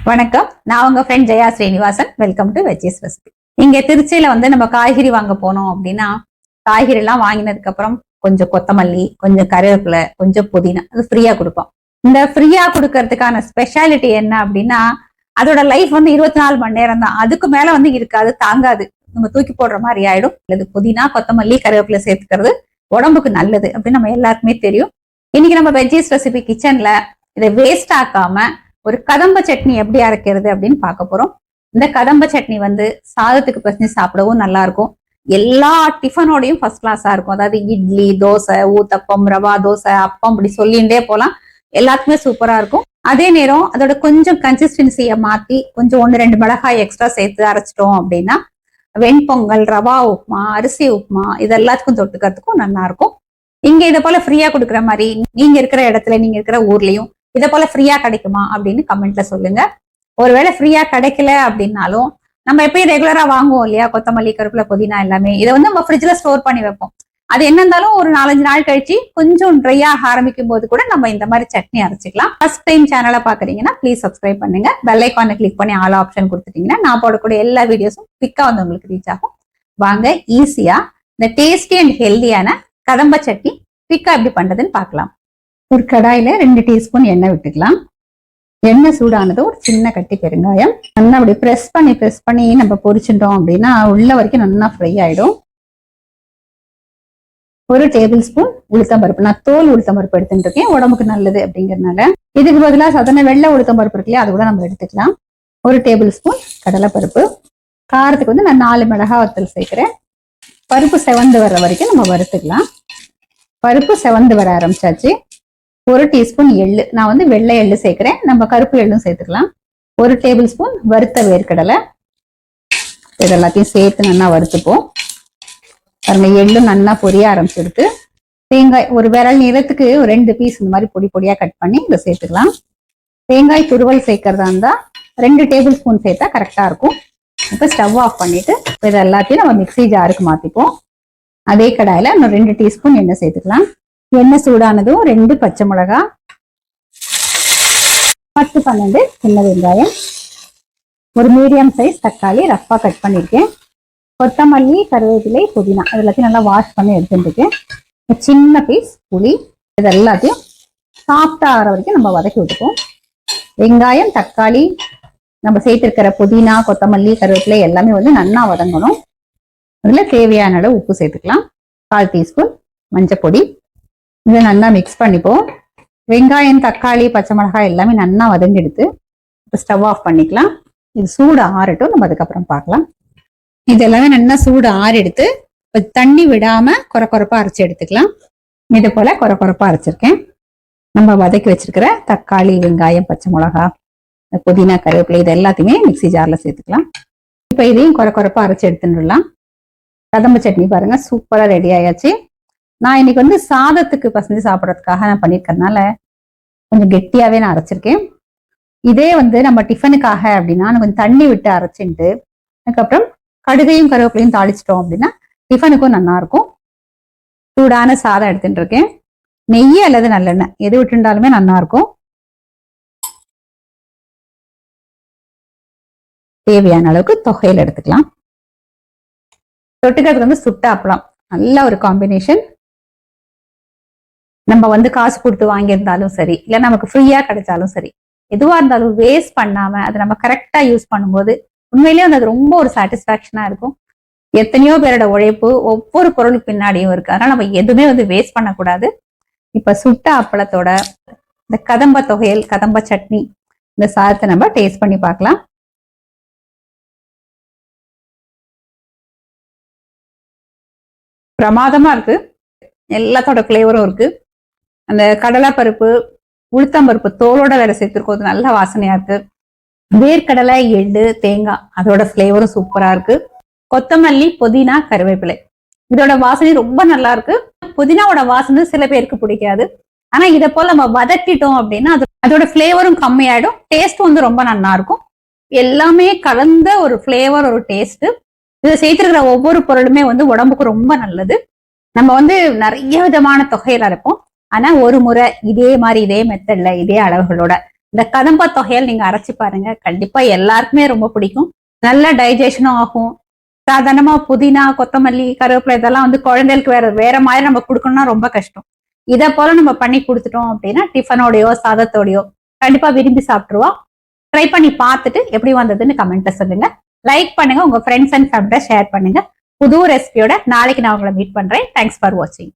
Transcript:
வணக்கம். நான் உங்க friend Jaya Srinivasan. Welcome to veggies recipe. இங்க திருச்சியில நம்ம காய்கறி வாங்க போனோம் அப்படின்னா, காய்கறி எல்லாம் வாங்கினதுக்கு அப்புறம் கொஞ்சம் கொத்தமல்லி, கொஞ்சம் கருவேப்பிலை, கொஞ்சம் புதினா அது ஃப்ரீயா கொடுப்போம். இந்த ஃப்ரீயா கொடுக்கறதுக்கான ஸ்பெஷாலிட்டி என்ன அப்படின்னா, அதோட லைஃப் 24 மணி நேரம் தான். அதுக்கு மேல இருக்காது, தாங்காது. நம்ம தூக்கி போடுற மாதிரி ஆயிடும். இது புதினா, கொத்தமல்லி, கருவேப்பிலை சேர்த்துக்கிறது உடம்புக்கு நல்லது அப்படின்னு நம்ம எல்லாருக்குமே தெரியும். இன்னைக்கு நம்ம வெஜ்ஜீஸ் ரெசிபி கிச்சன்ல இதை வேஸ்ட் ஆக்காம ஒரு கதம்ப சட்னி எப்படி அரைக்கிறது அப்படின்னு பார்க்க போறோம். இந்த கதம்ப சட்னி சாதத்துக்கு பசஞ்சு சாப்பிடவும் நல்லா இருக்கும். எல்லா டிஃபனோடையும் ஃபர்ஸ்ட் கிளாஸா இருக்கும். அதாவது இட்லி, தோசை, ஊத்தப்பம், ரவா தோசை, அப்பம் இப்படி சொல்லிண்டே போலாம். எல்லாத்துக்குமே சூப்பரா இருக்கும். அதே நேரம் அதோட கொஞ்சம் கன்சிஸ்டன்சியை மாத்தி கொஞ்சம் 1-2 மிளகாய் எக்ஸ்ட்ரா சேர்த்து அரைச்சிட்டோம் அப்படின்னா வெண்பொங்கல், ரவா உப்புமா, அரிசி உப்புமா இது எல்லாத்துக்கும் தொட்டுக்கிறதுக்கும் நல்லா இருக்கும். இங்க இதை போல ஃப்ரீயா கொடுக்குற மாதிரி நீங்க இருக்கிற இடத்துல, நீங்க இருக்கிற ஊர்லயும் இதை போல ஃப்ரீயா கிடைக்குமா அப்படின்னு கமெண்ட்ல சொல்லுங்க. ஒருவேளை ஃப்ரீயா கிடைக்கல அப்படின்னாலும் நம்ம எப்பயும் ரெகுலரா வாங்குவோம் இல்லையா, கொத்தமல்லி, கருவேப்பிலை, புதினா எல்லாமே. இதை நம்ம ஃப்ரிட்ஜ்ல ஸ்டோர் பண்ணி வைப்போம். அது என்ன இருந்தாலும் ஒரு 4-5 நாள் கழிச்சு கொஞ்சம் ட்ரை ஆக ஆரம்பிக்கும் போது கூட நம்ம இந்த மாதிரி சட்னி அரைச்சிக்கலாம். ஃபர்ஸ்ட் டைம் சேனலை பாக்குறீங்கன்னா ப்ளீஸ் சப்ஸ்கிரைப் பண்ணுங்க. பெல் ஐகானை கிளிக் பண்ணி ஆல் ஆப்ஷன் கொடுத்துட்டீங்கன்னா நான் போடக்கூடிய எல்லா வீடியோஸும் குவிக்கா உங்களுக்கு ரீச் ஆகும். வாங்க ஈஸியா இந்த டேஸ்டி அண்ட் ஹெல்தியான கதம்ப சட்னி குவிக்கா எப்படி பண்றதுன்னு பார்க்கலாம். ஒரு கடாயில 2 டீஸ்பூன் எண்ணெய் விட்டுக்கலாம். எண்ணெய் சூடானது ஒரு சின்ன கட்டி பெருங்காயம் நல்லா அப்படி பிரஸ் பண்ணி நம்ம பொரிச்சுட்டோம் அப்படின்னா உள்ள வரைக்கும் நல்லா ஃப்ரை ஆயிடும். ஒரு டேபிள் ஸ்பூன் உளுத்தம்பருப்பு, நான் தோல் உளுத்தம்பருப்பு எடுத்துட்டு இருக்கேன், உடம்புக்கு நல்லது அப்படிங்கறதுனால. இதுக்கு பதிலாக சாதாரண வெள்ளை உளுத்தம்பருப்பு இருக்கு இல்லையா, அது கூட நம்ம எடுத்துக்கலாம். ஒரு டேபிள் ஸ்பூன் கடலைப்பருப்பு. காரத்துக்கு நான் 4 மிளகாய் வத்தல் சேர்க்கிறேன். பருப்பு செவந்து வர்ற வரைக்கும் நம்ம வறுத்துக்கலாம். பருப்பு செவந்து வர ஆரம்பிச்சாச்சு. ஒரு டீஸ்பூன் எள்ளு, நான் வெள்ளை எள்ளு சேர்க்கிறேன், நம்ம கருப்பு எள்ளும் சேர்த்துக்கலாம். ஒரு டேபிள் ஸ்பூன் வறுத்த வேர்க்கடலை. இது எல்லாத்தையும் சேர்த்து நல்லா வறுத்துப்போம். பாருங்க, எள்ளு நல்லா பொரிய ஆரம்பிச்சிருக்கு. தேங்காய் ஒரு விரல் நீளத்துக்கு 2 பீஸ் இந்த மாதிரி பொடி பொடியா கட் பண்ணி இதை சேர்த்துக்கலாம். தேங்காய் துருவல் சேர்க்கறதா இருந்தா 2 டேபிள் ஸ்பூன் சேர்த்தா கரெக்டா இருக்கும். இப்போ ஸ்டவ் ஆஃப் பண்ணிட்டு இது எல்லாத்தையும் நம்ம மிக்ஸி ஜாருக்கு மாத்திப்போம். அதே கடாயில இன்னும் 2 டீஸ்பூன் எண்ணெய் சேர்த்துக்கலாம். எண்ணெய் சூடானதும் 2 பச்சை மிளகாய், 10-12 சின்ன வெங்காயம், ஒரு மீடியம் சைஸ் தக்காளி ரஃபா கட் பண்ணிருக்கேன், கொத்தமல்லி, கருவேப்பிலை, புதினா அது எல்லாத்தையும் நல்லா வாஷ் பண்ணி எடுத்துருக்கேன், சின்ன பீஸ் புளி. இது எல்லாத்தையும் சாஃப்டா ஆகிற வரைக்கும் நம்ம வதக்கி விட்டுப்போம். வெங்காயம், தக்காளி, நம்ம சேர்த்திருக்கிற புதினா, கொத்தமல்லி, கருவேப்பிலை எல்லாமே நல்லா வதங்கணும். அதுல தேவையான அளவு உப்பு சேர்த்துக்கலாம். 1/4 டீஸ்பூன் மஞ்சள் பொடி. இதை நல்லா மிக்ஸ் பண்ணிப்போம். வெங்காயம், தக்காளி, பச்சை மிளகாய் எல்லாமே நல்லா வதங்கி எடுத்து இப்போ ஸ்டவ் ஆஃப் பண்ணிக்கலாம். இது சூடு ஆறட்டும், நம்ம அதுக்கப்புறம் பார்க்கலாம். இது எல்லாமே நல்லா சூடு ஆறி எடுத்து தண்ணி விடாம கொரப்பா அரைச்சி எடுத்துக்கலாம். இது போல கொரப்பா அரைச்சிருக்கேன். நம்ம வதக்கி வச்சிருக்கிற தக்காளி, வெங்காயம், பச்சை மிளகாய், புதினா, கருவேப்பிலை இது எல்லாத்தையுமே மிக்ஸி ஜார்ல சேர்த்துக்கலாம். இப்போ இதையும் கொரப்பா அரைச்சி எடுத்துடலாம். கதம்ப சட்னி பாருங்க சூப்பரா ரெடி ஆயாச்சு. நான் இன்னைக்கு சாதத்துக்கு பசஞ்சு சாப்பிட்றதுக்காக நான் பண்ணிருக்கறதுனால கொஞ்சம் கெட்டியாவே நான் அரைச்சிருக்கேன். இதே நம்ம டிஃபனுக்காக அப்படின்னா நான் கொஞ்சம் தண்ணி விட்டு அரைச்சிட்டு அதுக்கப்புறம் கடுகையும் கருவேப்பிலையும் தாளிச்சிட்டோம் அப்படின்னா டிஃபனுக்கும் நல்லா இருக்கும். சூடான சாதம் எடுத்துட்டு இருக்கேன். நெய் அல்லது நல்லெண்ணெய் எது விட்டுண்டாலுமே நல்லா இருக்கும். தேவையான அளவுக்கு தொகையில் எடுத்துக்கலாம். தொட்டுக்கிறதுக்கு சுட்ட அப்பளம் நல்ல ஒரு காம்பினேஷன். நம்ம காசு கொடுத்து வாங்கியிருந்தாலும் சரி, இல்லை நமக்கு ஃப்ரீயா கிடைச்சாலும் சரி, எதுவா இருந்தாலும் வேஸ்ட் பண்ணாம அதை நம்ம கரெக்டா யூஸ் பண்ணும்போது உண்மையிலேயே அது ரொம்ப ஒரு சாட்டிஸ்பாக்சனா இருக்கும். எத்தனையோ பேரோட உழைப்பு ஒவ்வொரு பொருளுக்கு பின்னாடியும் இருக்கு. அதனால நம்ம எதுவுமே வேஸ்ட் பண்ணக்கூடாது. இப்ப சுட்ட அப்பளத்தோட இந்த கதம்ப தொகையல், கதம்ப சட்னி, இந்த சாதத்தை நம்ம டேஸ்ட் பண்ணி பார்க்கலாம். பிரமாதமா இருக்கு. எல்லாத்தோட ஃபிளேவரும் இருக்கு. அந்த கடலை பருப்பு, உளுத்தம்பருப்பு தோலோட வேற சேர்த்துருக்கோம், நல்ல வாசனையா இருக்கு. வேர்க்கடலை, எள்ளு, தேங்காய் அதோட ஃபிளேவரும் சூப்பரா இருக்கு. கொத்தமல்லி, புதினா, கருவேப்பிலை இதோட வாசனை ரொம்ப நல்லா இருக்கு. புதினாவோட வாசனை சில பேருக்கு பிடிக்காது. ஆனா இதை போல நம்ம வதக்கிட்டோம் அப்படின்னா அதோட ஃபிளேவரும் கம்மியாயிடும். டேஸ்ட் ரொம்ப நல்லா இருக்கும். எல்லாமே கலந்த ஒரு ஃபிளேவர், ஒரு டேஸ்ட். இதை சேர்த்திருக்கிற ஒவ்வொரு பொருளுமே உடம்புக்கு ரொம்ப நல்லது. நம்ம நிறைய விதமான தொகையில அரைப்போம். ஆனா ஒரு முறை இதே மாதிரி இதே மெத்தட்ல இதே அளவுகளோட இந்த கதம்ப தொகையல் நீங்க அரைச்சு பாருங்க, கண்டிப்பா எல்லாருக்குமே ரொம்ப பிடிக்கும். நல்ல டைஜஷனும் ஆகும். சாதாரணமா புதினா, கொத்தமல்லி, கருவேப்பிலை இதெல்லாம் வந்து குழந்தைகளுக்கு வேற மாதிரி நம்ம கொடுக்கணும்னா ரொம்ப கஷ்டம். இதை போல நம்ம பண்ணி கொடுத்துட்டோம் அப்படின்னா டிஃபனோடையோ சாதத்தோடையோ கண்டிப்பா விரும்பி சாப்பிட்டுருவா. ட்ரை பண்ணி பார்த்துட்டு எப்படி வந்ததுன்னு கமெண்ட்ல சொல்லுங்க. லைக் பண்ணுங்க, உங்க ஃப்ரெண்ட்ஸ் அண்ட் ஃபேமிலியோட ஷேர் பண்ணுங்க. புது ரெசிபியோட நாளைக்கு நான் உங்களை மீட் பண்றேன். தேங்க்ஸ் ஃபார் வாட்சிங்.